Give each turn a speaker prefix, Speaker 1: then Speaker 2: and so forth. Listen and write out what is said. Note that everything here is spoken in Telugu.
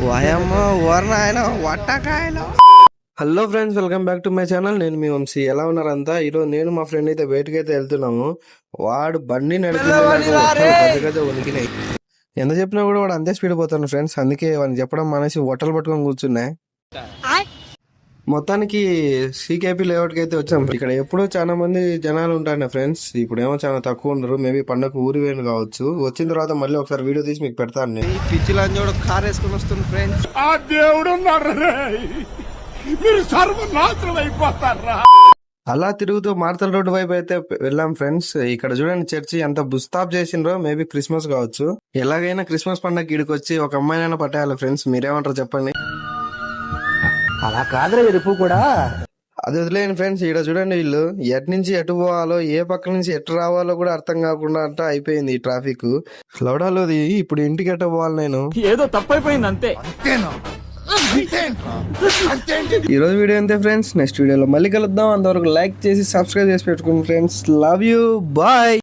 Speaker 1: వాయమ్మ ఊరన ఆయన వట్టకాయలు. Hello friends, welcome back to my channel. నేను మీ వంశీ. ఎలా ఉన్నారంతా? ఈరోజు నేను మా ఫ్రెండ్ అయితే బయటకి అయితే వెళ్తున్నాము. వాడు బండి నడిపి ఉనికినాయి. ఎంత చెప్పినా కూడా వాడు అంతే స్పీడ్ పోతాను ఫ్రెండ్స్. అందుకే వాడిని చెప్పడం మానేసి హోటల్ పట్టుకొని కూర్చున్నాయి. మొత్తానికి సీకేపీ లేఅవుట్కి అయితే వచ్చాం. ఇక్కడ ఎప్పుడూ చాలా మంది జనాలు ఉంటారు ఫ్రెండ్స్. ఇప్పుడేమో చాలా తక్కువ ఉన్నారు. మేబీ పండగ ఊరి వేను కావచ్చు. వచ్చిన తర్వాత మళ్ళీ ఒకసారి వీడియో తీసి మీకు పెడతాను. నేను పిచ్చి లంజోడు కార్ వేసుకుని వస్తుంది ఫ్రెండ్స్.
Speaker 2: ఆ దేవుడు మీరు సర్వనాశనం అయిపోతారా.
Speaker 1: అలా తిరుగుతూ మార్తల్ రోడ్డు వైపు అయితే వెళ్ళాం ఫ్రెండ్స్. ఇక్కడ చూడండి చర్చి ఎంత బుస్తాప్ చేసిండ్రో. మేబీ క్రిస్మస్ కావచ్చు. ఎలాగైనా క్రిస్మస్ పండగ ఇడికి వచ్చి ఒక అమ్మాయినైనా పట్టేయాలి ఫ్రెండ్స్. మీరేమంటారు చెప్పండి?
Speaker 3: అలా కాదురా ఎరుపు కూడా.
Speaker 1: అది వదిలేని ఫ్రెండ్స్. ఇక్కడ చూడండి వీళ్ళు ఎటు నుంచి ఎటు పోవాలో, ఏ పక్క నుంచి ఎటు రావాలో కూడా అర్థం కాకుండా అంట అయిపోయింది ఈ ట్రాఫిక్. లౌడాలోది ఇప్పుడు ఇంటికి ఎట్ట పోవాలి నేను?
Speaker 3: ఏదో తప్పైపోయింది అంతే.
Speaker 1: ఈ రోజు వీడియో అంతే ఫ్రెండ్స్. నెక్స్ట్ వీడియోలో మళ్ళీ కలుద్దాం. అంతవరకు లైక్ చేసి సబ్స్క్రైబ్ చేసి పెట్టుకోండి ఫ్రెండ్స్. Love you, bye.